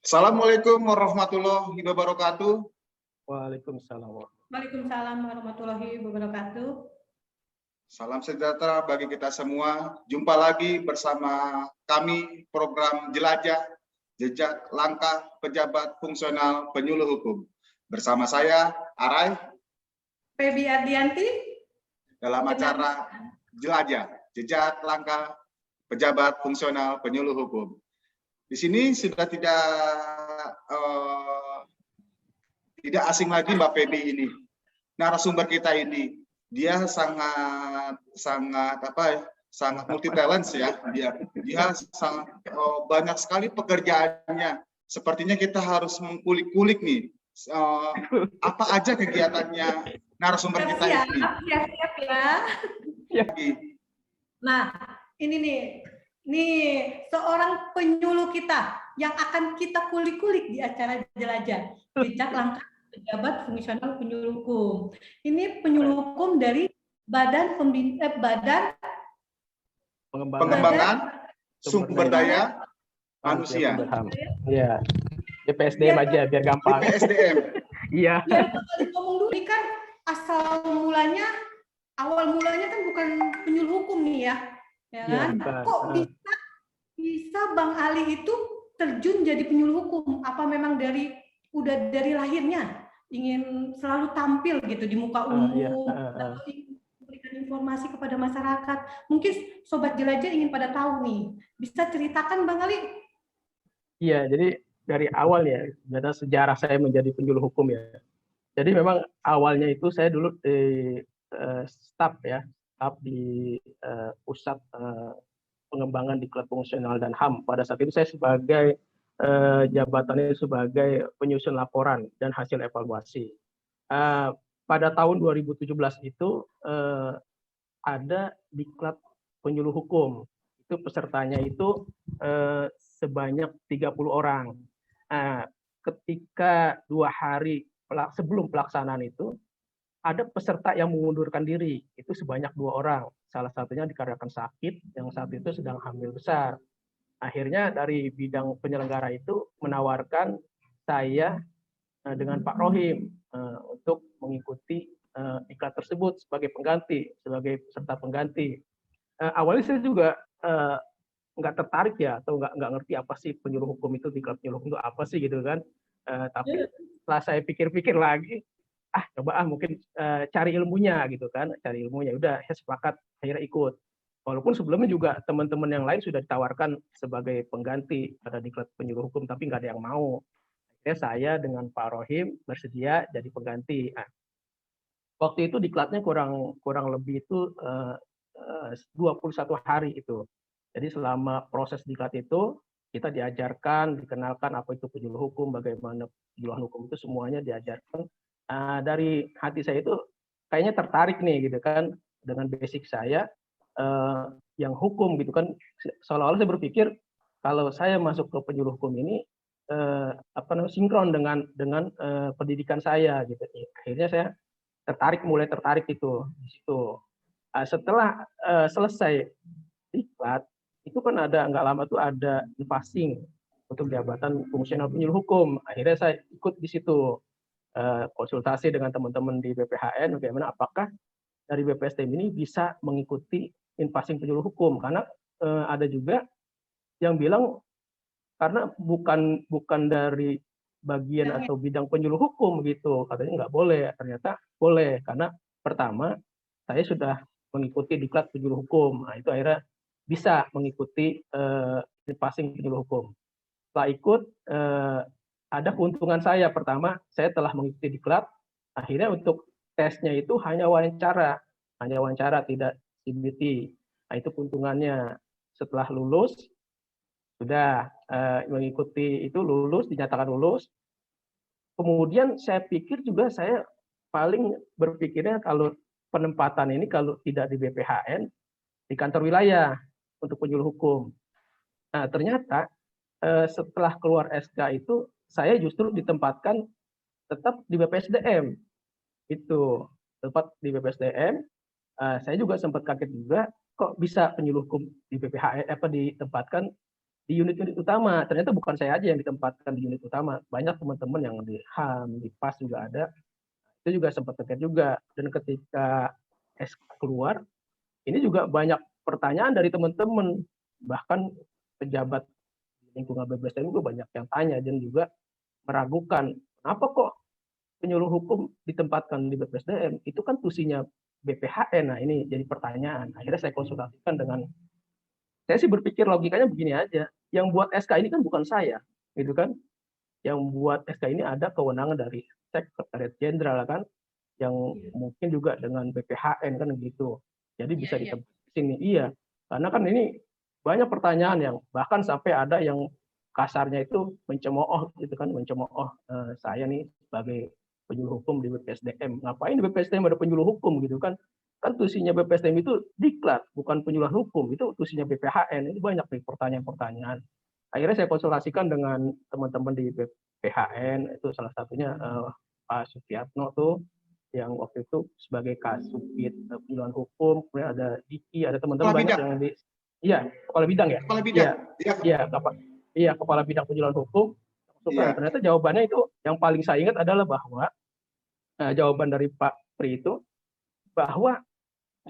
Assalamualaikum warahmatullahi wabarakatuh. Waalaikumsalam. Waalaikumsalam warahmatullahi wabarakatuh. Salam sejahtera bagi kita semua. Jumpa lagi bersama kami program Jelajah Jejak Langkah Pejabat Fungsional Penyuluh Hukum. Bersama saya Arai Febi Ardianti dalam acara Jelajah Jejak Langkah Pejabat Fungsional Penyuluh Hukum. Di sini sudah tidak asing lagi Mbak Febi ini. Narasumber kita ini, dia sangat multi talent ya. Dia sangat banyak sekali pekerjaannya. Sepertinya kita harus mengkulik-kulik nih apa aja kegiatannya narasumber kita ini. Siap ya. Nah, ini nih seorang penyuluh kita yang akan kita kulik-kulik di acara Jelajah Jejak Langkah Pejabat Fungsional Penyuluh Hukum. Ini penyuluh hukum dari Badan Pengembangan Sumber Daya Manusia. Iya. BPSDM aja biar gampang. BPSDM. Iya. Ngomong dulu ini kan awal mulanya kan bukan penyuluh hukum nih ya. Ya kan? Ya, kok bisa Bang Ali itu terjun jadi penyuluh hukum? Apa memang udah dari lahirnya ingin selalu tampil gitu di muka umum, atau ingin memberikan informasi kepada masyarakat? Mungkin Sobat Jelajah ingin pada tahu nih. Bisa ceritakan Bang Ali? Iya, jadi dari awal ya, ada sejarah saya menjadi penyuluh hukum ya. Jadi memang awalnya itu saya dulu di staf di pusat pengembangan Diklat Fungsional dan HAM. Pada saat itu saya sebagai jabatannya sebagai penyusun laporan dan hasil evaluasi. Pada tahun 2017 itu ada Diklat Penyuluh Hukum. Itu pesertanya itu sebanyak 30 orang. Ketika 2 hari sebelum pelaksanaan itu, ada peserta yang mengundurkan diri, itu sebanyak 2 orang. Salah satunya dikarenakan sakit, yang saat itu sedang hamil besar. Akhirnya dari bidang penyelenggara itu menawarkan saya dengan Pak Rohim untuk mengikuti diklat tersebut sebagai peserta pengganti. Awalnya saya juga nggak tertarik ya, atau nggak ngerti apa sih penyuluh hukum itu, diklat penyuluh hukum itu apa sih gitu kan. Tapi setelah saya pikir-pikir lagi, coba mungkin cari ilmunya gitu kan, udah saya sepakat akhirnya ikut. Walaupun sebelumnya juga teman-teman yang lain sudah ditawarkan sebagai pengganti pada diklat penyuluh hukum, tapi nggak ada yang mau. Akhirnya saya dengan Pak Rohim bersedia jadi pengganti. Waktu itu diklatnya kurang lebih itu 21 hari itu. Jadi selama proses diklat itu kita diajarkan, dikenalkan apa itu penyuluh hukum, bagaimana penyuluhan hukum itu semuanya diajarkan. Dari hati saya itu kayaknya tertarik nih gitu kan dengan basic saya yang hukum gitu kan. Seolah-olah saya berpikir kalau saya masuk ke penyuluh hukum ini sinkron dengan pendidikan saya gitu. Akhirnya saya mulai tertarik itu di situ. Setelah selesai diklat itu kan nggak lama tuh ada passing untuk jabatan fungsional penyuluh hukum. Akhirnya saya ikut di situ. Konsultasi dengan teman-teman di BPHN bagaimana apakah dari BPSDM ini bisa mengikuti passing penyuluh hukum, karena ada juga yang bilang karena bukan dari bagian atau bidang penyuluh hukum gitu, katanya nggak boleh. Ternyata boleh, karena pertama saya sudah mengikuti diklat penyuluh hukum. Nah, itu akhirnya bisa mengikuti passing penyuluh hukum. Setelah ikut ada keuntungan saya. Pertama, saya telah mengikuti diklat. Akhirnya untuk tesnya itu hanya wawancara, tidak CBT. Nah, itu keuntungannya. Setelah lulus, sudah mengikuti itu, dinyatakan lulus. Kemudian saya pikir juga saya paling berpikirnya kalau penempatan ini kalau tidak di BPHN, di kantor wilayah untuk penyuluh hukum. Nah, ternyata setelah keluar SK itu saya justru ditempatkan tetap di BPSDM. Itu tempat di BPSDM. Saya juga sempat kaget juga kok bisa penyuluh hukum di BPHN ditempatkan di unit-unit utama. Ternyata bukan saya aja yang ditempatkan di unit utama. Banyak teman-teman yang di HAM, di PAS juga ada. Itu juga sempat terkait juga. Dan ketika SK keluar, ini juga banyak pertanyaan dari teman-teman. Bahkan pejabat lingkungan BPSDM itu banyak yang tanya dan juga meragukan, kenapa kok penyuluh hukum ditempatkan di BPSDM? Itu kan tusinya BPHN. Nah, ini jadi pertanyaan. Akhirnya saya konsultasikan dengan, saya sih berpikir logikanya begini aja. Yang buat SK ini kan bukan saya, gitu kan? Yang buat SK ini ada kewenangan dari Sekretariat Jenderal kan, yang mungkin juga dengan BPHN kan gitu. Jadi bisa ditempatkan di sini. Iya, karena kan ini banyak pertanyaan yang bahkan sampai ada yang kasarnya itu mencemooh gitu kan, mencemooh saya nih sebagai penyuluh hukum di BPSDM. Ngapain di BPSDM ada penyuluh hukum gitu kan? Kan tusinya BPSDM itu diklat, bukan penyuluh hukum, itu tusinya BPHN. Ini banyak nih pertanyaan-pertanyaan. Akhirnya saya konsultasikan dengan teman-teman di BPHN, itu salah satunya Pak Sutiatno tuh, yang waktu itu sebagai Kasubdit penyuluhan hukum, kemudian ada Diki, ada teman-teman banyak yang di, iya, kepala bidang ya, Kepala bidang. iya, kepala bidang penyuluhan hukum. Ternyata jawabannya itu yang paling saya ingat adalah bahwa jawaban dari Pak Pri itu bahwa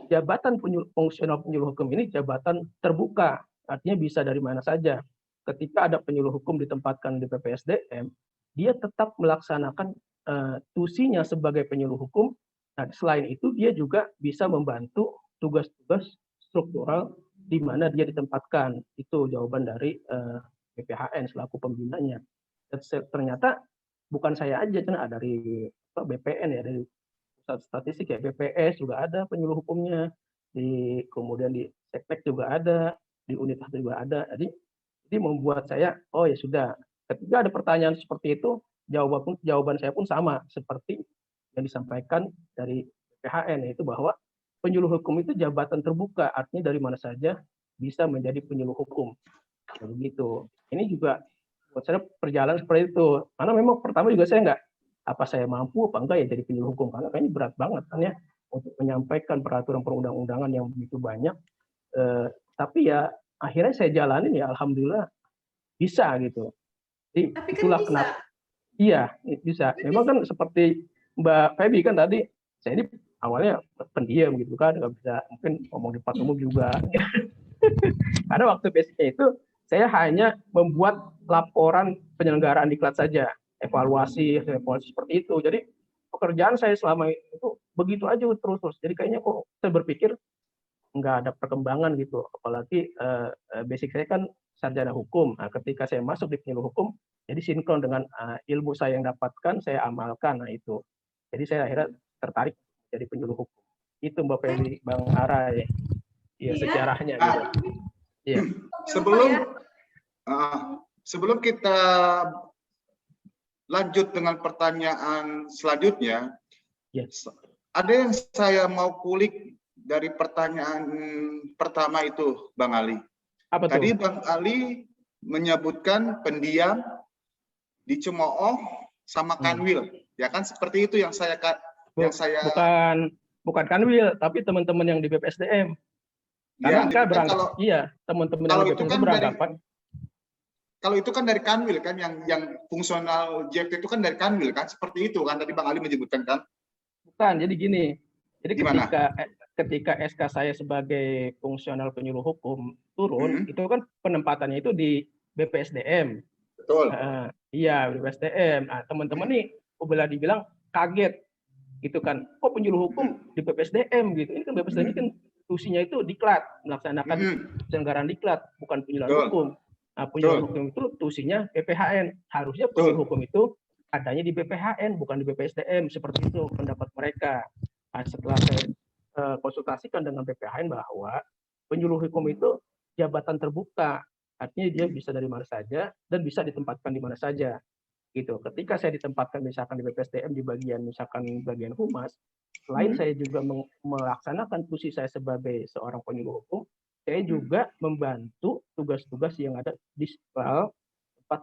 jabatan fungsional penyuluh hukum ini jabatan terbuka, artinya bisa dari mana saja. Ketika ada penyuluh hukum ditempatkan di BPSDM, dia tetap melaksanakan tusinya sebagai penyuluh hukum. Nah, selain itu dia juga bisa membantu tugas-tugas struktural di mana dia ditempatkan. Itu jawaban dari BPHN selaku pembinanya. Dan ternyata bukan saya aja, karena dari BPN ya, dari pusat statistik ya, BPS juga ada penyuluh hukumnya, kemudian di Seknek juga ada, di Unitas juga ada. Jadi membuat saya, oh ya sudah, ketika ada pertanyaan seperti itu, jawaban saya pun sama seperti yang disampaikan dari PHN, yaitu bahwa penyuluh hukum itu jabatan terbuka, artinya dari mana saja bisa menjadi penyuluh hukum. Begitu. Ini juga buat saya perjalanan seperti itu. Karena memang pertama juga saya apa saya mampu apa enggak ya jadi penyuluh hukum, karena kayaknya berat banget kan ya untuk menyampaikan peraturan perundang-undangan yang begitu banyak. Tapi ya akhirnya saya jalanin ya, alhamdulillah bisa gitu. Jadi tapi kan itulah bisa. Kenapa. Iya, bisa. Memang kan seperti Mbak Feby kan tadi, saya ini awalnya pendiam gitu kan, nggak bisa mungkin ngomong di depan umum juga. Karena waktu basicnya itu saya hanya membuat laporan penyelenggaraan diklat saja, evaluasi seperti itu. Jadi pekerjaan saya selama itu begitu aja terus. Jadi kayaknya kok saya berpikir nggak ada perkembangan gitu. Apalagi basic saya kan sarjana hukum. Nah, ketika saya masuk di penyuluh hukum, jadi sinkron dengan ilmu saya yang dapatkan, saya amalkan. Nah itu. Jadi saya akhirnya tertarik jadi penyuluh hukum. Itu Mbak Feby, Bang Ara ya. Iya, sejarahnya gitu. Iya. Sebelum kita lanjut dengan pertanyaan selanjutnya, ada yang saya mau kulik dari pertanyaan pertama itu, Bang Ali. Apa Tadi tuh? Bang Ali menyebutkan pendiam, dicemooh, sama kanwil, ya kan seperti itu yang saya bukan kanwil, tapi teman-teman yang di BPSDM. Karena mereka beranggapan, teman-teman yang di BPSDM beranggapan. Kalau itu kan dari kanwil kan, yang fungsional JFT itu kan dari kanwil kan, seperti itu kan tadi Bang Ali menyebutkan kan? Bukan, jadi gini. Jadi ketika SK saya sebagai fungsional penyuluh hukum turun, itu kan penempatannya itu di BPSDM. Betul. Iya, BPSDM. Nah, teman-teman nih bila dibilang kaget gitu kan, kok penyuluh hukum di BPSDM gitu. Ini kan BPSDM ini kan tusinya itu diklat, melaksanakan penyelenggaraan diklat, bukan penyuluhan hukum. Nah, penyuluhan hukum itu tusinya BPHN. Harusnya penyuluh hukum itu adanya di BPHN, bukan di BPSDM, seperti itu pendapat mereka. Nah, setelah saya konsultasikan dengan BPHN bahwa penyuluh hukum itu jabatan terbuka, artinya dia bisa dari mana saja dan bisa ditempatkan di mana saja. Gitu. Ketika saya ditempatkan misalkan di BPSDM di bagian humas, selain saya juga melaksanakan fungsi saya sebagai seorang penyuluh hukum, saya juga membantu tugas-tugas yang ada di tempat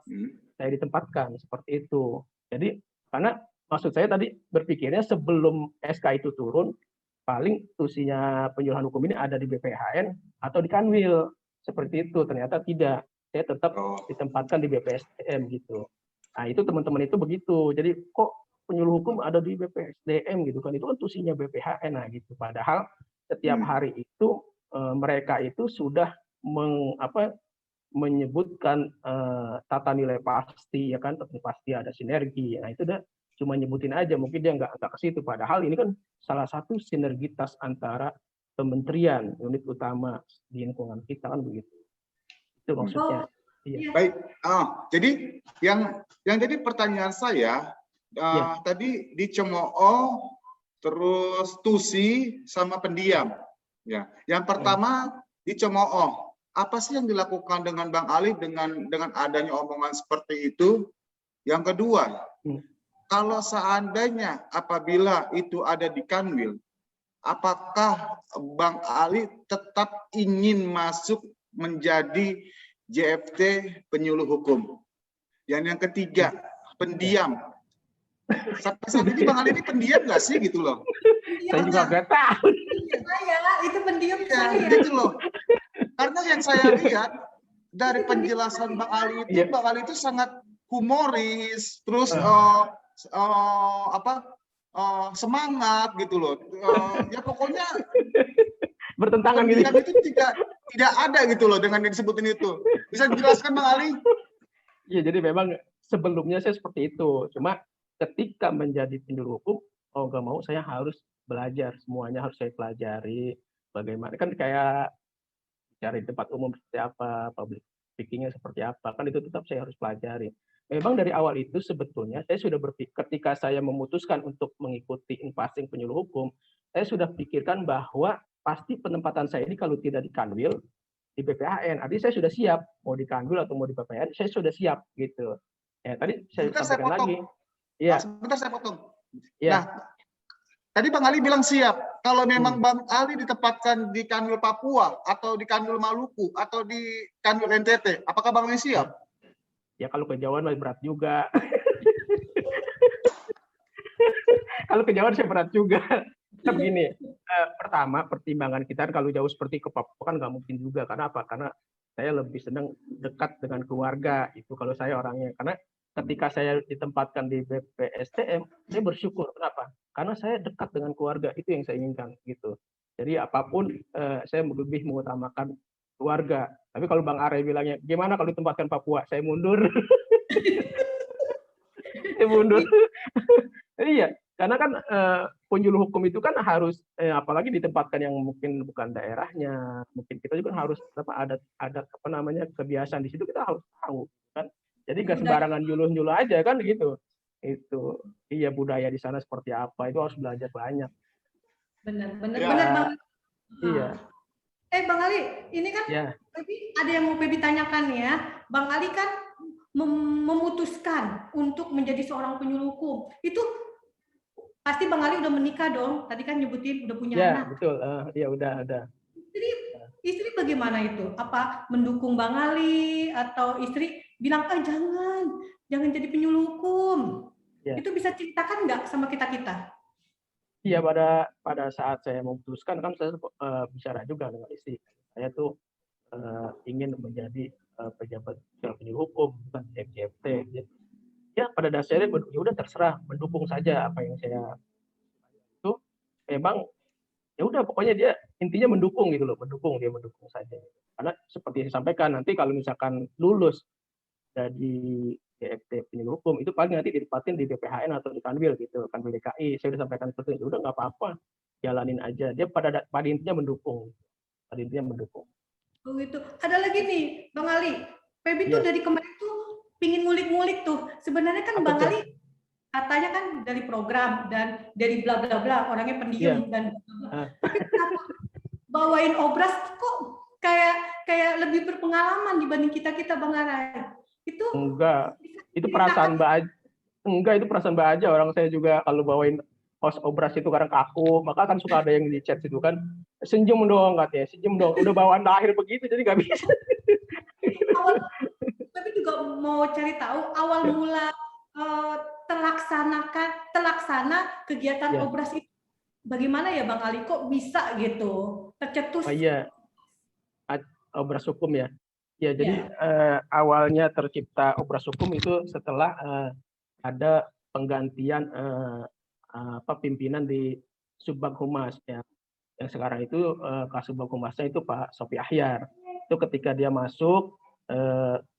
saya ditempatkan, seperti itu. Jadi karena maksud saya tadi berpikirnya sebelum SK itu turun, paling tusinya penyuluhan hukum ini ada di BPHN atau di Kanwil, seperti itu. Ternyata tidak. saya tetap ditempatkan di BPSDM gitu. Nah itu teman-teman itu begitu. Jadi kok penyuluh hukum ada di BPSDM gitu kan? Itu kan tusinya BPHN nah gitu. Padahal setiap hari itu mereka itu sudah menyebutkan tata nilai pasti ya kan, pasti ada sinergi. Nah itu udah cuma nyebutin aja, mungkin dia nggak ke situ. Padahal ini kan salah satu sinergitas antara kementerian, unit utama di lingkungan kita kan begitu. Itu maksudnya. Iya. Baik. Jadi yang jadi pertanyaan saya tadi dicemooh, terus tusi sama pendiam. Ya. Yang pertama dicemooh. Apa sih yang dilakukan dengan Bang Ali dengan adanya omongan seperti itu? Yang kedua, kalau seandainya apabila itu ada di Kanwil, apakah Bang Ali tetap ingin masuk menjadi JFT penyuluh hukum? Yang ketiga, pendiam. Sampai saat ini Bang Ali ini pendiam nggak sih gitu loh? Saya juga nggak tahu. Itu pendiam saya. Gitu loh. Karena yang saya lihat dari penjelasan Bang Ali itu, Bang Ali itu sangat humoris, terus semangat gitu loh. Ya pokoknya bertentangan gitu. Itu tidak ada gitu loh dengan yang disebutin itu. Bisa dijelaskan Bang Ali? Iya, jadi memang sebelumnya saya seperti itu. Cuma ketika menjadi penyuluh hukum, nggak mau, saya harus belajar, semuanya harus saya pelajari. Bagaimana kan kayak cari tempat umum seperti apa, public speaking-nya seperti apa, kan itu tetap saya harus pelajari. Memang dari awal itu sebetulnya saya sudah berpikir, ketika saya memutuskan untuk mengikuti in-passing penyuluh hukum, saya sudah pikirkan bahwa pasti penempatan saya ini kalau tidak di Kanwil, di BPHN, artinya saya sudah siap, mau di Kanwil atau mau di BPHN, saya sudah siap gitu. Ya, tadi saya sampaikan lagi. Ya. Sebentar saya potong. Ya. Nah, tadi Bang Ali bilang siap. Kalau memang Bang Ali ditempatkan di Kanwil Papua atau di Kanwil Maluku atau di Kanwil NTT, apakah Bang Ali siap? Ya kalau kejauhan masih berat juga. Kalau kejauhan saya berat juga. Begini, pertama pertimbangan kita kalau jauh seperti ke Papua kan nggak mungkin juga. Karena apa? Karena saya lebih senang dekat dengan keluarga. Itu kalau saya orangnya. Karena ketika saya ditempatkan di BPSDM, saya bersyukur. Kenapa? Karena saya dekat dengan keluarga, itu yang saya inginkan gitu. Jadi apapun saya lebih mengutamakan keluarga. Tapi kalau Bang Are bilangnya, gimana kalau ditempatkan Papua? Saya mundur. Saya mundur. Iya, karena kan penyuluh hukum itu kan harus apalagi ditempatkan yang mungkin bukan daerahnya. Mungkin kita juga harus ada apa namanya kebiasaan di situ, kita harus tahu kan. Jadi nggak sembarangan nyuluh-nyuluh aja kan gitu. Itu iya, budaya di sana seperti apa, itu harus belajar banyak. Benar Ya. Bang. Iya. Bang Ali, ini kan ada yang mau Pebi tanyakan ya. Bang Ali kan memutuskan untuk menjadi seorang penyuluh hukum. Itu pasti Bang Ali udah menikah dong. Tadi kan nyebutin udah punya anak. Ya, betul. Ya udah ada. Istri bagaimana itu? Apa mendukung Bang Ali atau istri bilang jangan jadi penyuluh hukum? Ya. Itu bisa ceritakan nggak sama kita-kita? Iya, pada saat saya memutuskan kan saya bicara juga dengan istri. Saya tuh ingin menjadi pejabat penyuluh hukum, bukan JFT. Ya pada dasarnya ya udah terserah, mendukung saja apa yang saya itu. Memang ya udah pokoknya dia intinya mendukung gitu loh, mendukung saja. Karena seperti saya sampaikan, nanti kalau misalkan lulus dari JFT penyuluh hukum itu paling nanti ditempatin di BPHN atau di Kanwil gitu, Kanwil DKI. Saya udah sampaikan seperti itu, udah nggak apa-apa, jalanin aja. Dia pada intinya mendukung, Oh gitu. Ada lagi nih, Bang Ali. Pebi tuh dari kemarin tuh pingin ngulik-ngulik tuh. Sebenarnya kan Bang Ali katanya kan dari program dan dari bla bla bla, orangnya pendiam dan tapi kenapa bawain obras kok kayak lebih berpengalaman dibanding kita Bang Ali? Itu enggak, itu perasaan Mbak aja. Orang saya juga kalau bawain host obras itu kadang kaku, maka kan suka ada yang di chat itu kan, senyum dong katanya, senyum dong, udah bawaan lahir begitu jadi nggak bisa. Tapi juga mau cari tahu awal mula terlaksana kegiatan obras itu bagaimana ya Bang Ali, kok bisa gitu tercetus? Iya, obras hukum ya. Ya, jadi awalnya tercipta Obras Hukum itu setelah ada penggantian pimpinan di Subbag Humas ya. Yang sekarang itu Kasubag Humasnya itu Pak Sofi Ahyar. Itu ketika dia masuk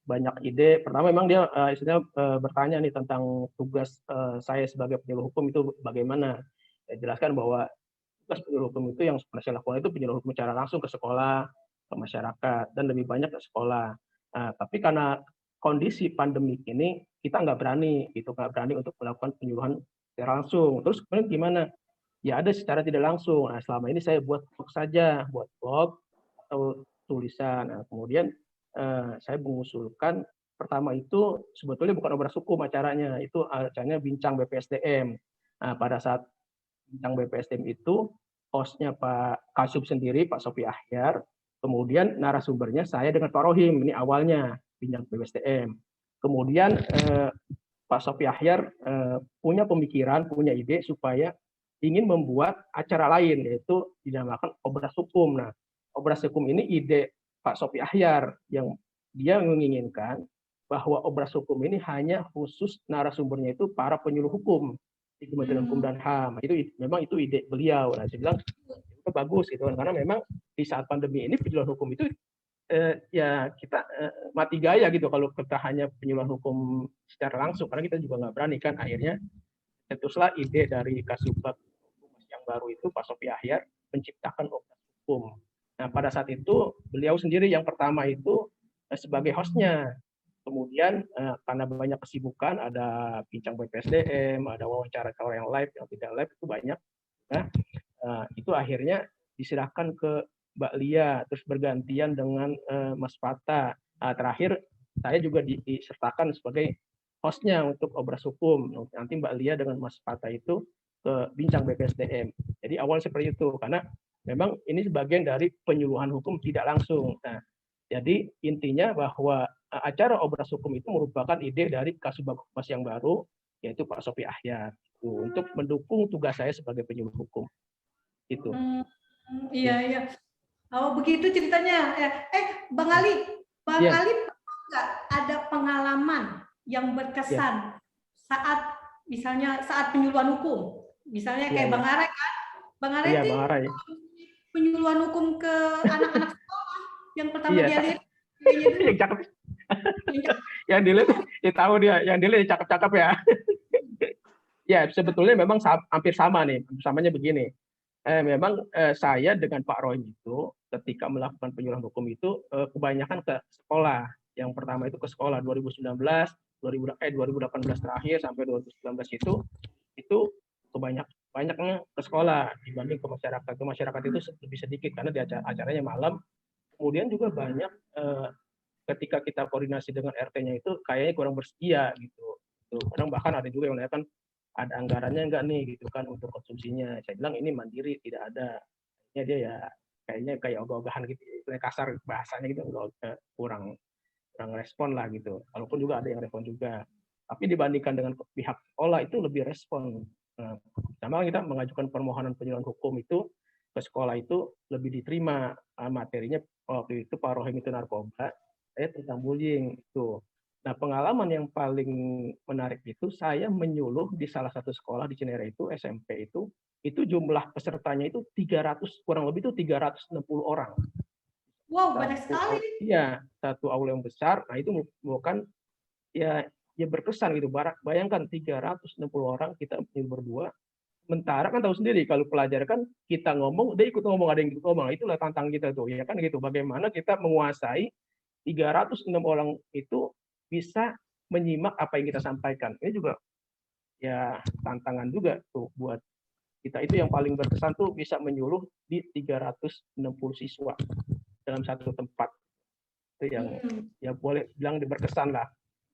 banyak ide. Pertama memang dia istilahnya bertanya nih tentang tugas saya sebagai penyuluh hukum itu bagaimana. Saya jelaskan bahwa tugas penyuluh hukum itu yang saya lakukan itu penyuluh hukum secara langsung ke sekolah, ke masyarakat, dan lebih banyak ke sekolah. Nah, tapi karena kondisi pandemi ini kita nggak berani untuk melakukan penyuluhan secara langsung. Terus kemudian gimana? Ya ada secara tidak langsung. Nah, selama ini saya buat blog saja, buat blog atau tulisan. Nah, kemudian saya mengusulkan pertama itu sebetulnya bukan Obras Hukum acaranya, itu acaranya Bincang BPSDM. Nah, pada saat Bincang BPSDM itu hostnya Pak Kasub sendiri, Pak Sofi Ahyar, kemudian narasumbernya saya dengan Pak Rohim, ini awalnya Bincang BPSDM. Kemudian Pak Sofi Ahyar punya pemikiran, punya ide supaya ingin membuat acara lain, yaitu dinamakan Obras Hukum. Nah, Obras Hukum ini ide Pak Sofi Ahyar yang dia menginginkan bahwa Obras Hukum ini hanya khusus narasumbernya itu para penyuluh hukum di Kementerian Hukum dan HAM. Itu memang itu ide beliau. Nah, saya bilang itu bagus gitu kan, karena memang di saat pandemi ini penyuluhan hukum itu ya kita mati gaya gitu kalau kita hanya penyuluhan hukum secara langsung, karena kita juga nggak berani kan. Akhirnya cetuslah ide dari Kasubag yang baru itu Pak Sofi Ahyar menciptakan Obras Hukum. Nah, pada saat itu beliau sendiri yang pertama itu sebagai hostnya. Kemudian karena banyak kesibukan, ada bincang BPSDM, ada wawancara kalau yang live, yang tidak live itu banyak. Nah, itu akhirnya diserahkan ke Mbak Lia, terus bergantian dengan Mas Fata. Nah, terakhir saya juga disertakan sebagai hostnya untuk Obras Hukum. Nanti Mbak Lia dengan Mas Fata itu ke bincang BPSDM. Jadi awal seperti itu, karena memang ini sebagian dari penyuluhan hukum tidak langsung. Nah, jadi intinya bahwa acara Obras Hukum itu merupakan ide dari Kasubag Humas yang baru, yaitu Pak Sofi Ahyar, untuk mendukung tugas saya sebagai penyuluh hukum. Itu. Iya, iya. Oh, begitu ceritanya. Bang Ali, Ali pernah nggak ada pengalaman yang berkesan saat misalnya saat penyuluhan hukum? Misalnya kayak Bang Arai kan? Bang Arai itu penyuluhan hukum ke anak-anak sekolah yang pertama dia lihat yang cakep. Yang dilihat ya tahu dia, yang dilihat cakep-cakep ya. Ya, sebetulnya memang hampir sama nih. Samanya begini. Memang saya dengan Pak Roy itu ketika melakukan penyuluhan hukum itu kebanyakan ke sekolah. Yang pertama itu ke sekolah 2019, 2018 terakhir sampai 2019 itu banyaknya ke sekolah dibanding ke masyarakat. Ke masyarakat itu lebih sedikit karena di acaranya malam. Kemudian juga banyak ketika kita koordinasi dengan RT-nya itu kayaknya kurang bersedia gitu. Kadang bahkan ada juga yang menanyakan ada anggarannya enggak nih gitu kan untuk konsumsinya. Saya bilang ini mandiri, tidak ada. Ya dia ya kayaknya kayak ogah-ogahan gitu, kasar bahasanya gitu, kurang respon lah gitu. Walaupun juga ada yang respon juga. Tapi dibandingkan dengan pihak sekolah itu lebih respon. Sama kita mengajukan permohonan penyuluhan hukum itu ke sekolah itu lebih diterima materinya. Waktu itu Pak Rohim itu narkoba, saya tentang bullying itu. Nah, pengalaman yang paling menarik itu saya menyuluh di salah satu sekolah di Cinere itu SMP itu jumlah pesertanya itu 300 kurang lebih itu 360 orang. Wow, banyak sekali. Iya, satu aula yang besar. Nah, itu bukan ya berkesan gitu. Bayangkan 360 orang kita berdua. Sementara kan tahu sendiri kalau pelajar kan kita ngomong, dia ikut ngomong, ada yang ikut ngomong. Itulah tantang kita tuh, ya kan gitu. Bagaimana kita menguasai 306 orang itu bisa menyimak apa yang kita sampaikan. Ini juga ya tantangan juga tuh buat kita. Itu yang paling berkesan tuh bisa menyuluh di 360 siswa dalam satu tempat. Itu yang ya boleh bilang berkesan lah.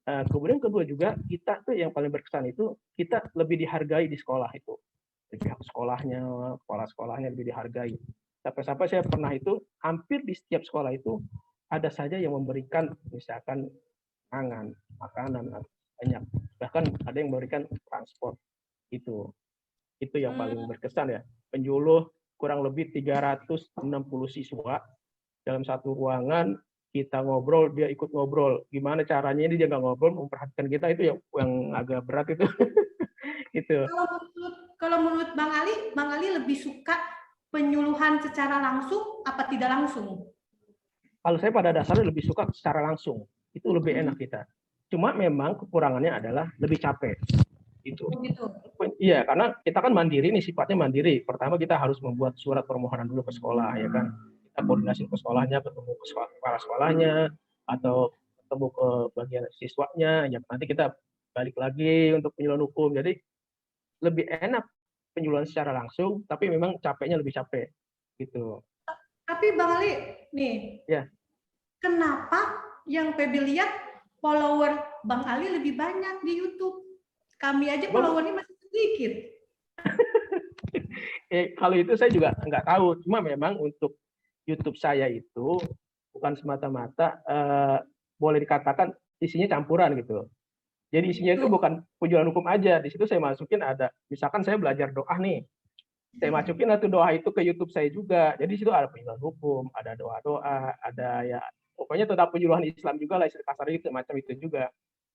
Kemudian kedua juga kita tuh yang paling berkesan itu kita lebih dihargai di sekolah itu. Di pihak sekolahnya, kepala sekolahnya lebih dihargai. Sampai-sampai saya pernah itu hampir di setiap sekolah itu ada saja yang memberikan misalkan pangan, makanan banyak. Bahkan ada yang memberikan transport. Itu yang paling berkesan ya. Penyuluh kurang lebih 360 siswa dalam satu ruangan kita ngobrol, dia ikut ngobrol. Gimana caranya ini dia nggak ngobrol, memperhatikan kita, itu yang agak berat itu. Itu. Kalau menurut Bang Ali lebih suka penyuluhan secara langsung apa tidak langsung? Kalau saya pada dasarnya lebih suka secara langsung. Itu lebih enak kita. Cuma memang kekurangannya adalah lebih capek. Itu. Begitu. Iya, karena kita kan mandiri nih, sifatnya mandiri. Pertama kita harus membuat surat permohonan dulu ke sekolah, ya kan. Kita koordinasi ke sekolahnya, ketemu ke kepala sekolahnya, atau ketemu ke bagian siswanya, ya nanti kita balik lagi untuk penyuluhan hukum. Jadi lebih enak penyuluhan secara langsung, tapi memang capeknya lebih capek, gitu. Tapi Bang Ali, nih, ya. Kenapa yang Feby lihat follower Bang Ali lebih banyak di YouTube? Kami aja followernya masih sedikit. Kalau itu saya juga nggak tahu. Cuma memang untuk YouTube saya itu bukan semata-mata boleh dikatakan isinya campuran gitu. Jadi isinya itu bukan penyuluhan hukum aja. Di situ saya masukin ada, misalkan saya belajar doa nih, saya masukin doa itu ke YouTube saya juga. Jadi di situ ada penyuluhan hukum, ada doa-doa, ada ya pokoknya tentang penyuluhan Islam juga lah, istilah kasarnya itu macam itu juga.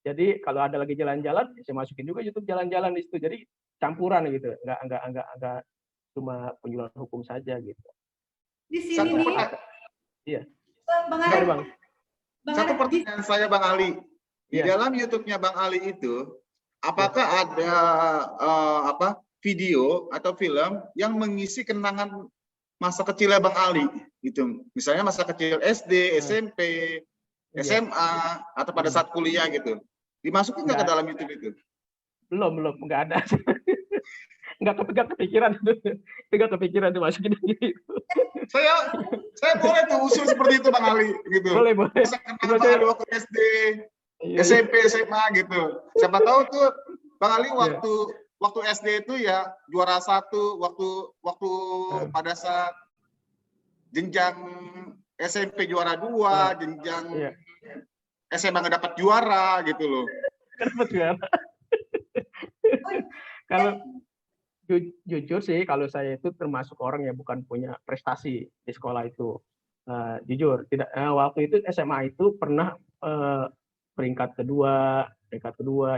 Jadi kalau ada lagi jalan-jalan, saya masukin juga YouTube jalan-jalan di situ. Jadi campuran gitu, enggak cuma penyuluhan hukum saja gitu. Di sini nih, iya. Bang Ali, Satu pertanyaan saya Bang Ali, di dalam YouTube-nya Bang Ali itu, apakah ada video atau film yang mengisi kenangan masa kecilnya Bang Ali gitu, misalnya masa kecil SD, SMP, SMA, atau pada saat kuliah gitu, dimasukin nggak ke dalam YouTube itu? Belum, nggak ada. Nggak kepikiran itu masukin gitu. Saya boleh tuh usul seperti itu Bang Ali gitu. Boleh. Masa kenangan Bang Ali waktu SD, SMP, SMA gitu. Siapa tahu tuh Bang Ali waktu SD itu ya juara 1, waktu pada saat jenjang SMP juara 2, jenjang SMA nggak dapat juara gitu loh. Dapat juara. Kalau jujur sih, kalau saya itu termasuk orang yang bukan punya prestasi di sekolah itu. Jujur, tidak. Waktu itu SMA itu pernah peringkat kedua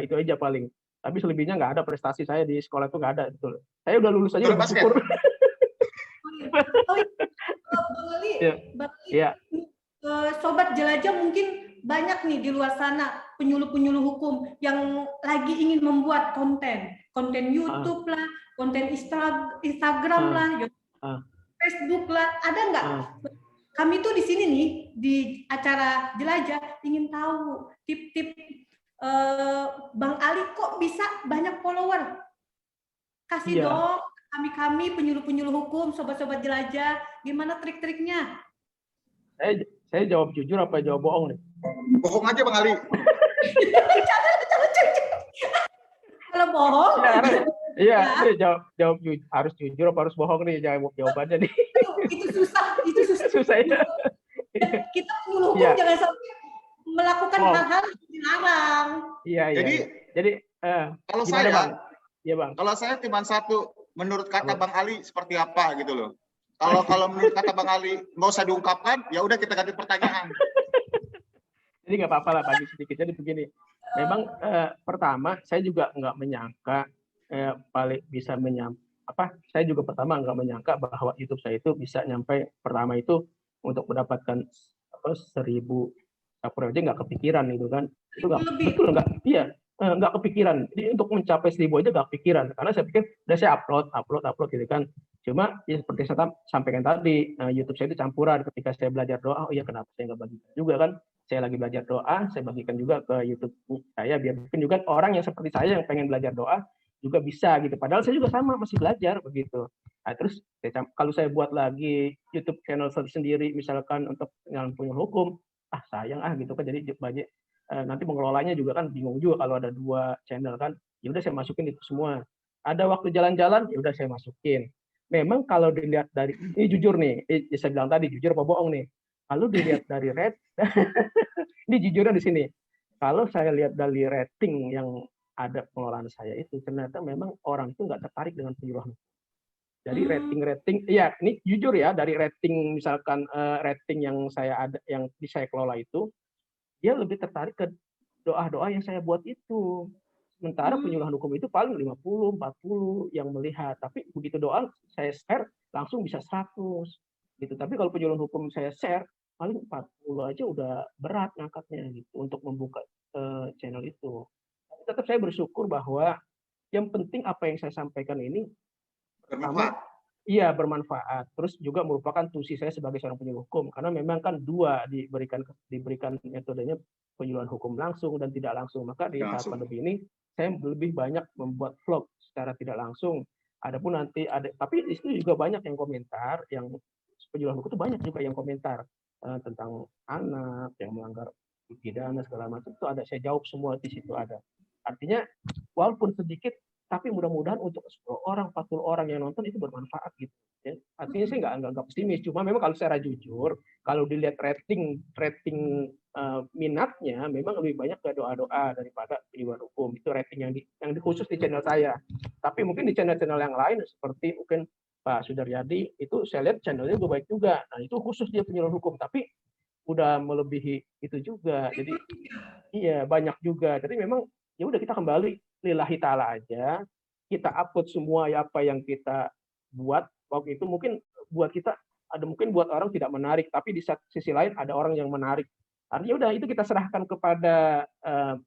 itu aja paling. Tapi selebihnya nggak ada prestasi saya di sekolah itu, nggak ada. Betul. Saya udah lulus aja udah bersyukur. Bang Ali, Sobat Jelajah mungkin banyak nih di luar sana penyuluh-penyuluh hukum yang lagi ingin membuat konten YouTube lah, konten Instagram lah, Facebook lah, ada nggak? Kami tuh di sini nih di acara Jelajah ingin tahu tip-tip Bang Ali kok bisa banyak follower. Kasih dong kami penyuluh-penyuluh hukum, sobat-sobat Jelajah, gimana trik-triknya? Saya jawab jujur apa jawab bohong nih? Bohong aja Bang Ali. Kalau bohong? Iya, jawab jujur, harus jujur apa harus bohong nih jawabannya nih. Itu susah. Susah ya. Kita penyuluh hukum jangan sampai melakukan hal-hal yang dilarang. Iya. Jadi kalau saya, Bang? Ya Bang. Kalau saya cuma satu, menurut kata Bang Ali seperti apa gitu loh. Kalau menurut kata Bang Ali nggak usah diungkapkan, ya udah kita ganti pertanyaan. Jadi nggak apa-apa lah, bagi sedikit. Jadi begini, memang pertama saya juga nggak menyangka paling bisa saya juga pertama nggak menyangka bahwa YouTube saya itu bisa nyampe pertama itu untuk mendapatkan 1.000 subscriber aja nggak kepikiran gitu kan. Itu nggak betul nggak? Iya. Nggak kepikiran. Jadi untuk mencapai 1.000 aja nggak kepikiran. Karena saya pikir udah saya upload gitu kan. Cuma ya seperti saya sampaikan tadi, YouTube saya itu campuran. Ketika saya belajar doa, oh iya kenapa saya nggak bagikan juga kan? Saya lagi belajar doa, saya bagikan juga ke YouTube saya biar mungkin juga orang yang seperti saya yang pengen belajar doa juga bisa gitu. Padahal saya juga sama masih belajar begitu. Nah, terus kalau saya buat lagi YouTube channel sendiri misalkan untuk yang punya hukum, sayang gitu kan, jadi banyak nanti mengelolanya juga kan bingung juga kalau ada 2 channel kan. Ya udah saya masukin itu semua. Ada waktu jalan-jalan, ya udah saya masukin. Memang kalau dilihat dari ini jujur nih, saya bilang tadi jujur apa bohong nih. Kalau dilihat dari ini jujurnya di sini. Kalau saya lihat dari rating yang ada pengelolaan saya itu, ternyata memang orang itu nggak tertarik dengan penyuluhan. Jadi rating, iya ini jujur ya, dari rating misalkan rating yang saya kelola itu, dia lebih tertarik ke doa-doa yang saya buat itu. Sementara penyuluhan hukum itu paling 50, 40 yang melihat. Tapi begitu doa saya share langsung bisa 100 gitu. Tapi kalau penyuluhan hukum saya share paling 40 aja udah berat ngangkatnya gitu untuk membuka channel itu. Tetap saya bersyukur bahwa yang penting apa yang saya sampaikan ini pertama, iya bermanfaat. Terus juga merupakan fungsi saya sebagai seorang penyuluh hukum karena memang kan dua diberikan metodenya penyuluhan hukum langsung dan tidak langsung. Maka di saat pandemi ini saya lebih banyak membuat vlog secara tidak langsung. Adapun nanti tapi di situ juga banyak yang komentar, yang penyuluhan hukum itu banyak juga yang komentar tentang anak yang melanggar pidana segala macam itu ada, saya jawab semua di situ ada. Artinya walaupun sedikit tapi mudah-mudahan untuk 10 orang, 40 orang yang nonton itu bermanfaat gitu. Ya. Artinya saya nggak pesimis, cuma memang kalau secara jujur, kalau dilihat rating minatnya memang lebih banyak ke doa-doa daripada penyuluhan hukum. Itu rating yang khusus di channel saya. Tapi mungkin di channel-channel yang lain seperti mungkin Pak Sudaryadi itu saya lihat channelnya juga baik juga. Nah itu khusus dia penyuluhan hukum, tapi udah melebihi itu juga. Jadi iya banyak juga. Jadi memang ya udah kita kembali lillahi ta'ala aja, kita upload semua ya apa yang kita buat waktu itu mungkin buat kita ada mungkin buat orang tidak menarik, tapi di sisi lain ada orang yang menarik. Artinya udah itu kita serahkan kepada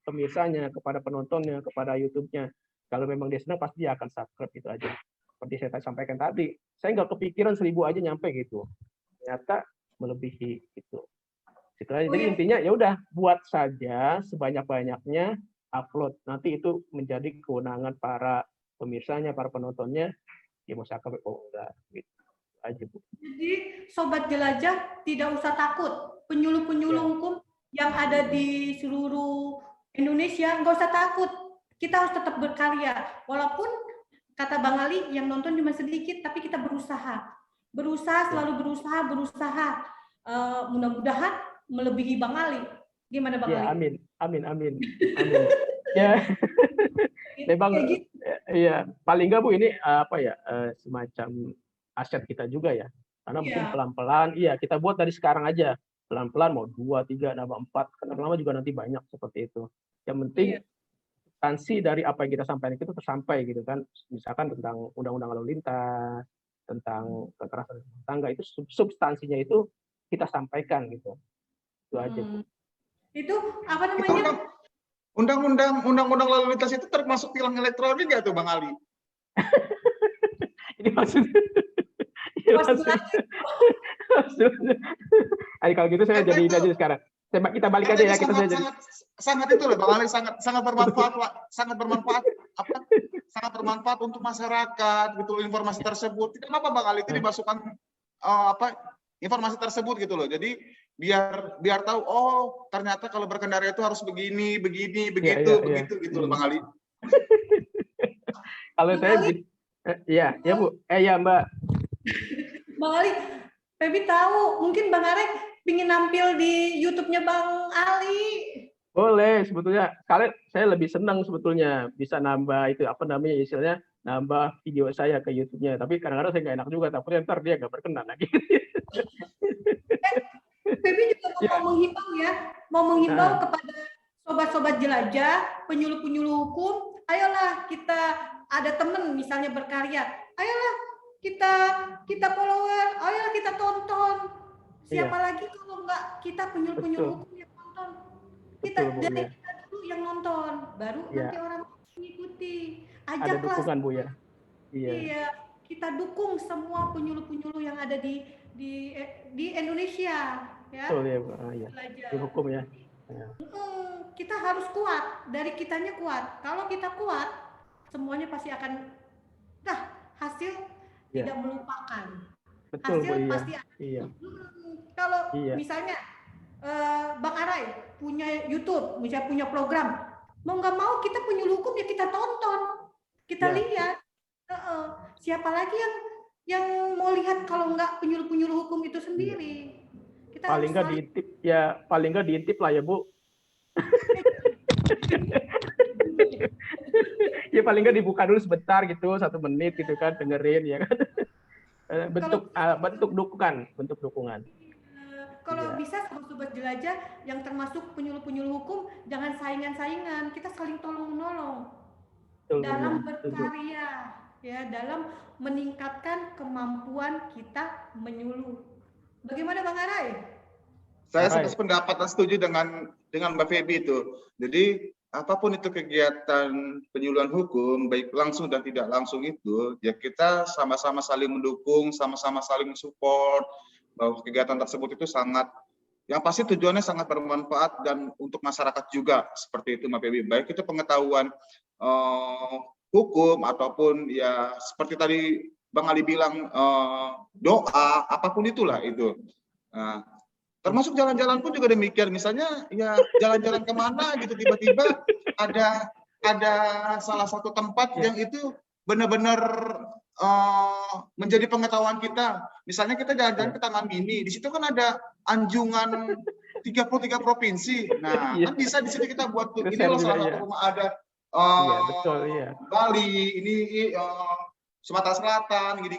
pemirsanya, kepada penontonnya, kepada YouTube-nya. Kalau memang dia senang pasti dia akan subscribe itu aja. Seperti saya sampaikan tadi, saya nggak kepikiran 1000 aja nyampe gitu. Ternyata melebihi itu. Jadi intinya ya udah buat saja sebanyak-banyaknya upload. Nanti itu menjadi kewenangan para pemirsanya, para penontonnya. Ya mau subscribe enggak gitu aja Bu. Jadi sobat jelajah tidak usah takut. Penyuluh-penyuluh hukum yang ada di seluruh Indonesia nggak usah takut. Kita harus tetap berkarya. Walaupun kata Bang Ali yang nonton cuma sedikit, tapi kita berusaha. Selalu berusaha. Mudah-mudahan melebihi Bang Ali. Gimana Bang Ali? Amin. Ya. Memang ya paling nggak Bu ini semacam aset kita juga ya. Karena mungkin pelan-pelan kita buat dari sekarang aja. Pelan-pelan mau 2, 3, nambah 4, kan lama juga nanti banyak seperti itu. Yang penting substansi dari apa yang kita sampaikan itu tersampai gitu kan. Misalkan tentang undang-undang lalu lintas, tentang kekerasan rumah tangga itu substansinya itu kita sampaikan gitu. Itu aja Bu. Itu apa namanya? Undang-undang lalu lintas itu termasuk tilang elektronik nggak tuh Bang Ali? Ini maksudnya. Ayo kalau gitu saya jadi ini aja sekarang. Kita balik aja ya kita sangat itu loh Bang Ali sangat bermanfaat sangat bermanfaat untuk masyarakat gitu informasi tersebut. Kenapa Bang Ali itu dimasukkan informasi tersebut gitu loh. Jadi biar tahu ternyata kalau berkendara itu harus begini, begitu gitu loh Bang Ali. Kalau saya ya Bu. Ya Mbak. Bang Ali, Febi tahu mungkin Bang Arek pingin nampil di YouTube-nya Bang Ali. Boleh, sebetulnya kalian saya lebih senang sebetulnya bisa nambah itu istilahnya nambah video saya ke YouTube-nya. Tapi kadang-kadang saya nggak enak juga, takutnya ntar dia nggak berkenan lagi. Febi juga mau menghimbau kepada sobat-sobat jelajah, penyuluh-penyuluh hukum, ayolah kita ada teman misalnya berkarya, ayolah kita follower, ayolah kita tonton. Siapa lagi kalau nggak kita penyuluh-penyuluh hukum yang nonton? Kita dulu yang nonton, baru nanti orang mengikuti. Ajaklah. Ada dukungan Bu ya. Iya, kita dukung semua penyuluh-penyuluh yang ada di Indonesia ya. Betul ya Bu. Di hukum ya. Kita harus kuat, dari kitanya kuat. Kalau kita kuat, semuanya pasti akan hasil tidak melupakan. Betul Hasil Bu, pasti ada. Kalau misalnya Bang Arai punya YouTube, misalnya punya program, mau nggak mau kita penyuluh hukum ya kita tonton, kita lihat. Siapa lagi yang mau lihat kalau nggak penyuluh-penyuluh hukum itu sendiri? Kita paling nggak diintip lah ya Bu. Ya paling nggak dibuka dulu sebentar gitu, 1 menit gitu kan, dengerin ya kan. Bentuk dukungan. Kalau Iya. bisa sobat-sobat jelajah yang termasuk penyuluh-penyuluh hukum, jangan saingan-saingan, kita saling tolong-menolong Betul, dalam setuju. berkarya, ya, dalam meningkatkan kemampuan kita menyuluh. Bagaimana Bang Arai? Saya Arai. sependapat dan setuju dengan Mbak Feby itu. Jadi apapun itu kegiatan penyuluhan hukum, baik langsung dan tidak langsung itu, ya kita sama-sama saling mendukung, sama-sama saling mensupport bahwa kegiatan tersebut itu sangat, yang pasti tujuannya sangat bermanfaat dan untuk masyarakat juga, seperti itu Mbak Feby. Baik itu pengetahuan hukum ataupun ya seperti tadi Bang Ali bilang doa, apapun itulah itu. Nah, termasuk jalan-jalan pun juga demikian. Misalnya ya jalan-jalan kemana gitu, tiba-tiba ada salah satu tempat yang itu benar-benar menjadi pengetahuan kita. Misalnya kita jalan-jalan ke Taman Mini, di situ kan ada anjungan 33 provinsi. Nah, kan bisa di situ kita buat tuh, ini loh salah satu rumah adat betul, Bali, ini Sumatera Selatan, gini.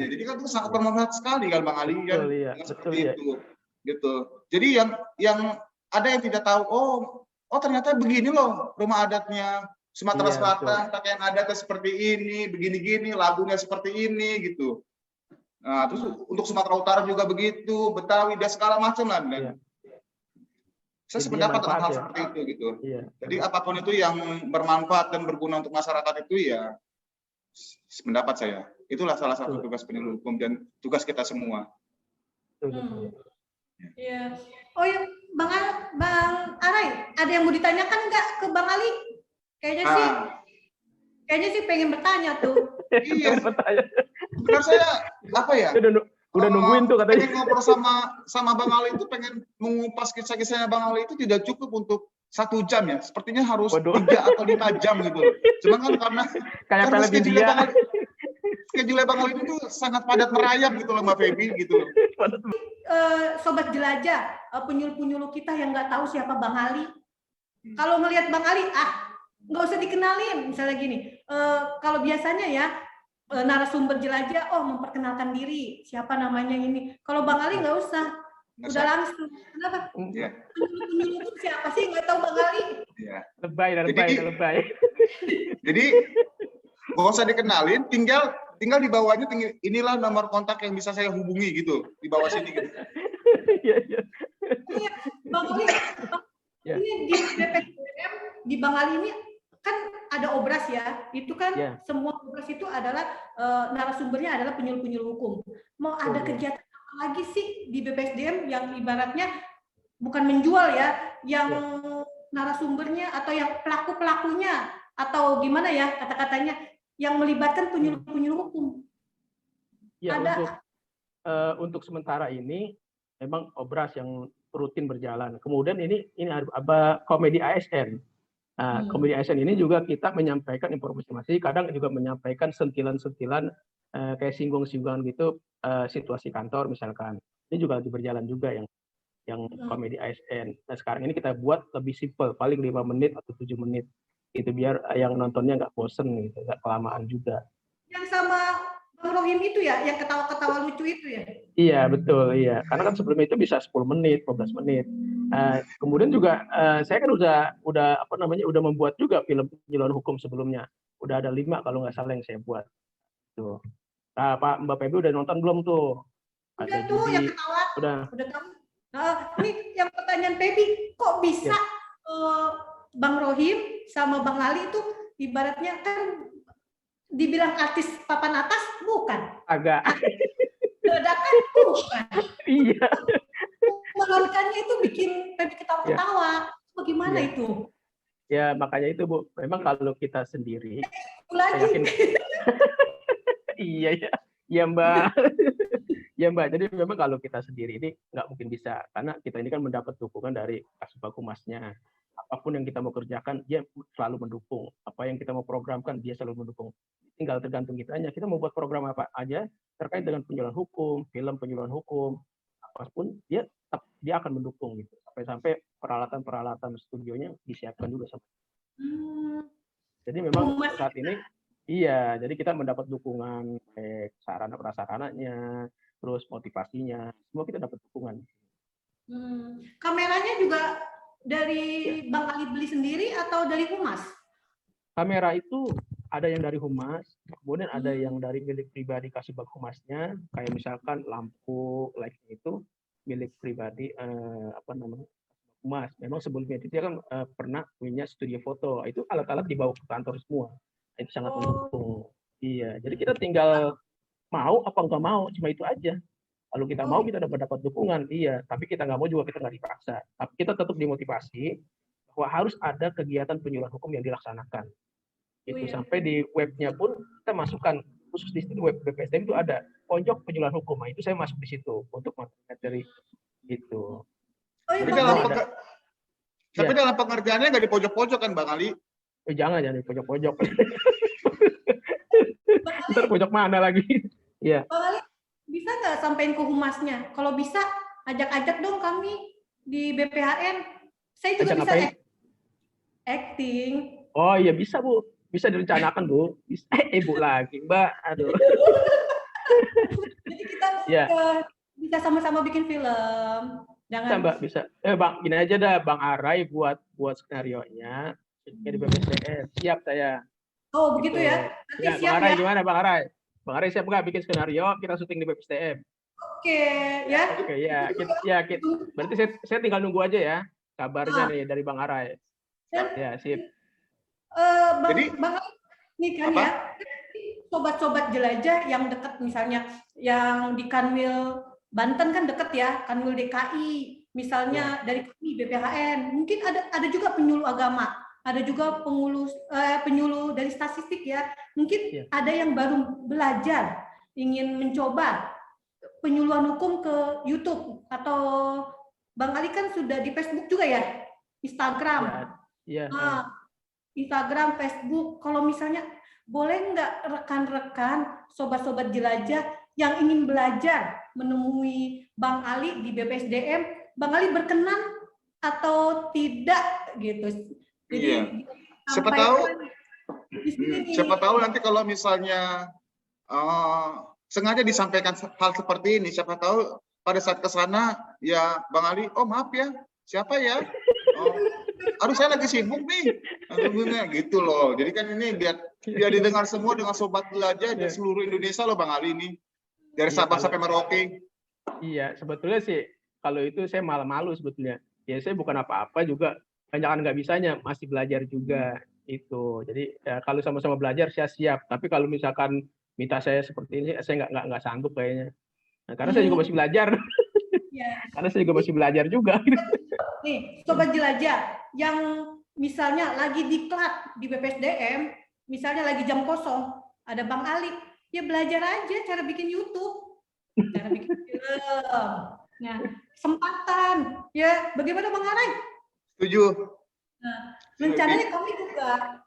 Jadi kan itu sangat bermanfaat sekali kan Bang Ali kan, dengan seperti itu. Gitu. Jadi yang ada yang tidak tahu, oh ternyata begini loh rumah adatnya Sumatera Selatan, pakaian adatnya seperti ini, begini-gini, lagunya seperti ini gitu. Nah, terus untuk Sumatera Utara juga begitu, Betawi dan segala macam lah. Saya sependapat dengan hal seperti itu gitu. Jadi apapun itu yang bermanfaat dan berguna untuk masyarakat itu ya sependapat saya. Itulah salah satu tugas penyuluh hukum dan tugas kita semua. Ya. Oh ya, Bang Arai, ada yang mau ditanyakan nggak ke Bang Ali? Kayaknya sih pengen bertanya tuh. Iya. Benar saya apa ya? Udah nungguin tuh katanya. Pengen ngobrol sama Bang Ali itu, pengen mengupas kisah-kisahnya Bang Ali itu tidak cukup untuk 1 jam ya. Sepertinya harus 3 atau 5 jam gitu. Cuma kan karena schedule Bang Ali itu sangat padat merayap gitu loh Mbak Feby gitu loh. Sobat jelajah, penyuluh-penyuluh kita yang nggak tahu siapa Bang Ali, kalau ngelihat Bang Ali, nggak usah dikenalin. Misalnya gini, kalau biasanya ya narasumber jelajah, memperkenalkan diri, siapa namanya ini. Kalau Bang Ali nggak usah, udah langsung. Kenapa? Penyuluh siapa sih nggak tahu Bang Ali? Lebay. Jadi nggak usah dikenalin, tinggal di bawahnya inilah nomor kontak yang bisa saya hubungi gitu, di bawah sini gitu. Iya, Bang Ali, ini di BPSDM, di Bang Ali ini kan ada obras ya, itu kan semua obras itu adalah narasumbernya adalah penyuluh-penyuluh hukum. Mau ada kegiatan apa lagi sih di BPSDM yang ibaratnya bukan menjual ya, yang narasumbernya atau yang pelaku-pelakunya atau gimana ya kata-katanya yang melibatkan penyuluh-penyuluh hukum? Ya, untuk sementara ini memang obras yang rutin berjalan. Kemudian ini ada komedi ASN. Komedi ASN ini juga kita menyampaikan informasi, kadang juga menyampaikan sentilan-sentilan kayak singgung-singgungan gitu, situasi kantor misalkan. Ini juga lagi berjalan juga yang komedi ASN. Nah, sekarang ini kita buat lebih simpel, paling 5 menit atau 7 menit. Itu biar yang nontonnya nggak bosen gitu, nggak kelamaan juga. Yang sama Bang Rohim itu ya, yang ketawa-ketawa lucu itu ya? Iya, betul, iya. Karena kan sebelum itu bisa 10 menit, 15 menit. Kemudian juga saya kan udah membuat juga film penyuluhan hukum sebelumnya. Udah ada 5 kalau nggak salah yang saya buat. Tuh. Nah, Mbak Feby udah nonton belum tuh? Udah tuh, yang ketawa. Udah tahu. Nah, ini yang pertanyaan Feby, kok bisa Bang Rohim sama Bang Ali itu ibaratnya kan dibilang artis papan atas, bukan? Agak. Dadakan, bukan? Iya. Menontonnya itu bikin Feby ketawa-ketawa. Bagaimana itu? Ya, makanya itu, Bu. Memang kalau kita sendiri, saya yakin. Iya, Mbak. Ya, Mbak. Jadi memang kalau kita sendiri ini nggak mungkin bisa. Karena kita ini kan mendapat dukungan dari Kasubag Humasnya. Apapun yang kita mau kerjakan, dia selalu mendukung. Apa yang kita mau programkan, dia selalu mendukung. Tinggal tergantung kitanya. Kita mau buat program apa aja terkait dengan penyuluhan hukum, film penyuluhan hukum, apapun, dia akan mendukung gitu. Sampai-sampai peralatan studionya disiapkan juga sama. Jadi memang Humas saat ini iya, jadi kita mendapat dukungan baik sarana prasarananya, terus motivasinya, semua kita dapat dukungan. Kameranya juga dari Ya. Bang Ali beli sendiri atau dari Humas? Kamera itu ada yang dari Humas, kemudian ada yang dari milik pribadi kasih bang Humasnya, kayak misalkan lampu, lighting itu milik pribadi Humas. Memang sebelumnya itu dia kan pernah punya studio foto, itu alat-alat dibawa ke kantor semua. Itu sangat mendukung. Iya, jadi kita tinggal mau apa nggak mau, cuma itu aja. Kalau kita mau kita dapat dukungan, iya. Tapi kita nggak mau juga kita nggak dipaksa. Tapi kita tetap dimotivasi bahwa harus ada kegiatan penyuluhan hukum yang dilaksanakan. Itu sampai di webnya pun kita masukkan khusus di web BPSDM itu ada pojok penyuluhan hukum. Nah, itu saya masuk di situ untuk materi itu. Tapi dalam pengerjaannya nggak di pojok-pojok kan Bang Ali? Jangan di pojok-pojok. Ntar pojok mana lagi? Iya. Bang Ali, bisa nggak sampein ke Humasnya? Kalau bisa, ajak-ajak dong kami di BPHN. Saya juga bisa acting. Oh iya bisa Bu, bisa direncanakan Bu. Bisa. Ibu lagi Mbak, aduh. Jadi kita bisa sama-sama bikin film. Jangan. Bisa Mbak, bisa. Bang, gini aja dah, Bang Arai buat skenario-nya di BPSDM. Siap saya. Oh begitu gitu. Ya. Nanti ya, siap Bang Arai ya. Gimana Bang Arai? Bang Arai siap nggak bikin skenario? Kita syuting di BPSDM. Oke, ya. Oke ya, berarti saya tinggal nunggu aja ya kabarnya nih dari Bang Arai. Ya sip. Bang Arai, nih kan apa? Ya, sobat-sobat jelajah yang dekat misalnya, yang di Kanwil Banten kan dekat ya, Kanwil DKI, misalnya dari kami BPHN, mungkin ada juga penyuluh agama. Ada juga penyuluh dari statistik ya. Mungkin ada yang baru belajar, ingin mencoba penyuluhan hukum ke YouTube atau Bang Ali kan sudah di Facebook juga ya, Instagram. Instagram, Facebook. Kalau misalnya boleh nggak rekan-rekan, sobat-sobat jelajah yang ingin belajar menemui Bang Ali di BPSDM, Bang Ali berkenan atau tidak gitu? Jadi, siapa tahu nanti kalau misalnya sengaja disampaikan hal seperti ini, siapa tahu pada saat ke sana ya Bang Ali, oh maaf ya, siapa ya? Aduh saya lagi sibuk nih, gitu loh. Jadi kan ini biar didengar semua dengan sobat jelajah di seluruh Indonesia loh Bang Ali ini, dari Sabang sampai Merauke. Iya, sebetulnya sih kalau itu saya malah malu sebetulnya. Ya saya bukan apa-apa juga. Banyakan nggak bisanya, masih belajar juga itu. Jadi ya, kalau sama-sama belajar saya siap. Tapi kalau misalkan minta saya seperti ini, saya nggak sanggup kayaknya. Nah, karena saya juga masih belajar. Karena saya juga masih belajar juga. Nih, sobat jelajah yang misalnya lagi diklat di BPSDM, misalnya lagi jam kosong, ada Bang Ali, ya belajar aja cara bikin YouTube, cara bikin film. Nah, kesempatan. Ya, bagaimana Bang Arai? Setuju. Nah, rencananya kami juga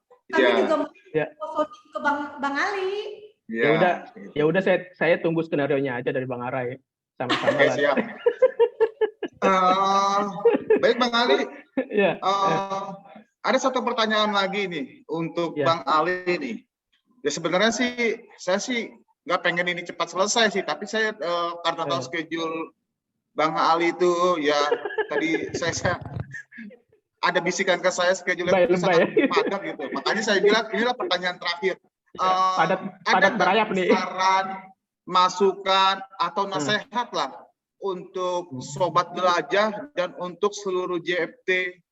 mau ke Bang Ali. Ya udah saya tunggu skenario-nya aja dari Bang Arai sama-sama lah. Siap. Baik Bang Ali. Ada satu pertanyaan lagi nih untuk Bang Ali nih. Ya sebenarnya sih saya sih nggak pengen ini cepat selesai sih, tapi saya karena tahu schedule Bang Ali itu ya tadi saya ada bisikan ke saya schedule itu sangat padat gitu. Makanya saya bilang inilah pertanyaan terakhir. Padat berayap nih. Saran, masukan atau nasihat lah untuk sobat jelajah dan untuk seluruh JFT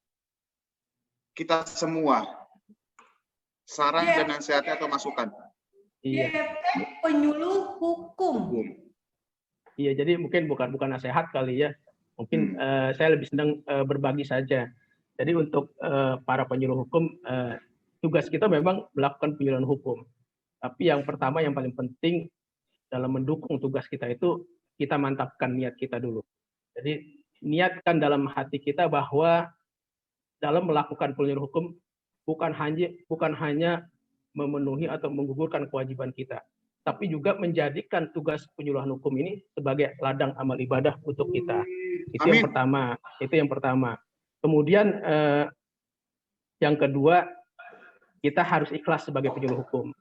kita semua. Saran dan nasihatnya atau masukan. JFT penyuluh hukum. Iya, jadi mungkin bukan nasihat kali ya. Mungkin saya lebih senang berbagi saja. Jadi untuk para penyuluh hukum, tugas kita memang melakukan penyuluhan hukum. Tapi yang pertama, yang paling penting dalam mendukung tugas kita itu, kita mantapkan niat kita dulu. Jadi niatkan dalam hati kita bahwa dalam melakukan penyuluhan hukum bukan hanya memenuhi atau menggugurkan kewajiban kita, tapi juga menjadikan tugas penyuluhan hukum ini sebagai ladang amal ibadah untuk kita. Itu yang pertama. Kemudian yang kedua, kita harus ikhlas sebagai penyuluh hukum.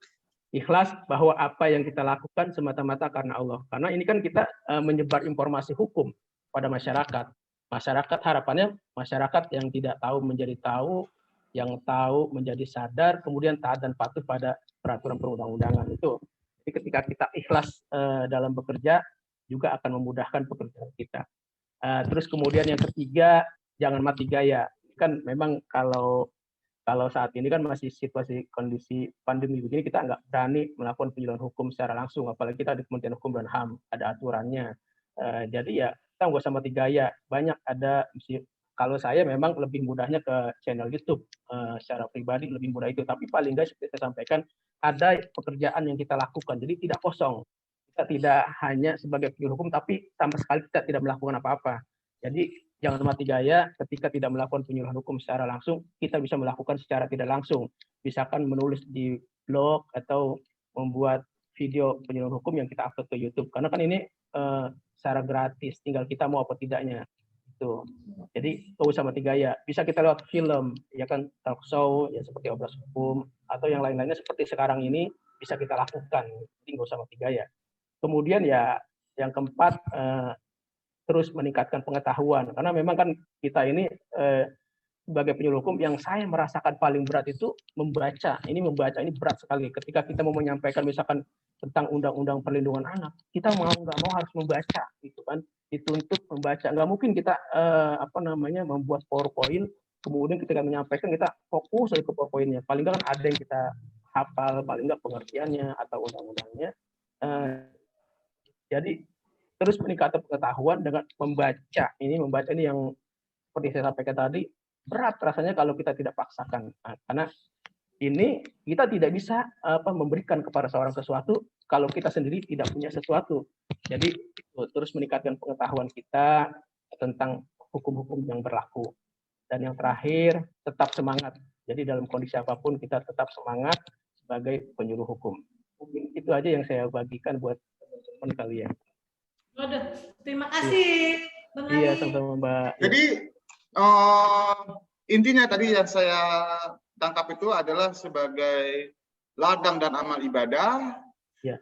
Ikhlas bahwa apa yang kita lakukan semata-mata karena Allah. Karena ini kan kita menyebar informasi hukum pada masyarakat. Masyarakat harapannya masyarakat yang tidak tahu menjadi tahu, yang tahu menjadi sadar, kemudian taat dan patuh pada peraturan perundang-undangan itu. Jadi ketika kita ikhlas dalam bekerja, juga akan memudahkan pekerjaan kita. Terus kemudian yang ketiga, jangan mati gaya. Kan memang kalau saat ini kan masih situasi kondisi pandemi begini, kita nggak berani melakukan penyuluhan hukum secara langsung, apalagi kita di Kementerian Hukum dan HAM, ada aturannya. Jadi ya kita nggak usah mati gaya. Banyak ada, kalau saya memang lebih mudahnya ke channel YouTube secara pribadi, lebih mudah itu. Tapi paling nggak seperti saya sampaikan, ada pekerjaan yang kita lakukan, jadi tidak kosong. Kita tidak hanya sebagai penyuluh hukum, tapi sama sekali kita tidak melakukan apa-apa. Jadi jangan mati gaya, ketika tidak melakukan penyuluhan hukum secara langsung, kita bisa melakukan secara tidak langsung. Misalkan menulis di blog atau membuat video penyuluhan hukum yang kita upload ke YouTube. Karena kan ini secara gratis, tinggal kita mau apa tidaknya. Itu. Jadi nggak usah mati gaya. Bisa kita lewat film, ya kan, talk show, ya seperti Obras Hukum, atau yang lain-lainnya seperti sekarang ini bisa kita lakukan. Jadi nggak usah mati gaya. Kemudian ya yang keempat, terus meningkatkan pengetahuan. Karena memang kan kita ini sebagai penyuluh hukum yang saya merasakan paling berat itu membaca. Ini berat sekali. Ketika kita mau menyampaikan misalkan tentang undang-undang perlindungan anak, kita mau nggak mau harus membaca, gitu kan? Dituntut membaca. Nggak mungkin kita membuat PowerPoint, kemudian ketika menyampaikan kita fokus ke PowerPoint-nya. Paling nggak kan ada yang kita hafal, paling nggak pengertiannya atau undang-undangnya. Jadi terus meningkatkan pengetahuan dengan membaca. Membaca ini yang seperti saya sampaikan tadi, berat rasanya kalau kita tidak paksakan. Karena ini kita tidak bisa memberikan kepada seorang sesuatu kalau kita sendiri tidak punya sesuatu. Jadi terus meningkatkan pengetahuan kita tentang hukum-hukum yang berlaku. Dan yang terakhir, tetap semangat. Jadi dalam kondisi apapun kita tetap semangat sebagai penyuluh hukum. Mungkin itu aja yang saya bagikan buat teman-teman kalian. Waduh, terima kasih, Bang Ali. Iya, sama-sama, Mbak. Jadi intinya tadi yang saya tangkap itu adalah sebagai ladang dan amal ibadah, ya.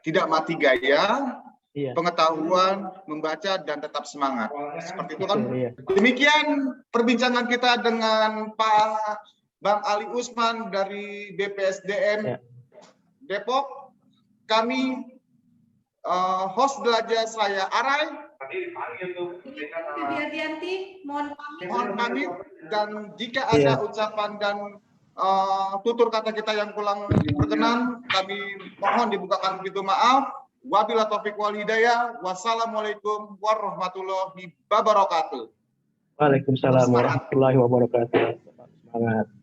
Tidak mati gaya, Iya. Pengetahuan, membaca, dan tetap semangat. Seperti itu kan. Iya. Demikian perbincangan kita dengan Pak Bang Ali Usman dari BPSDM Depok. Kami host belajar saya Arai. Widianti, mohon pamit. Dan jika ada ucapan dan tutur kata kita yang kurang berkenan, kami mohon dibukakan pintu maaf. Wabillahi taufiq wal hidayah. Wassalamualaikum warahmatullahi wabarakatuh. Waalaikumsalam warahmatullahi wabarakatuh. Semangat.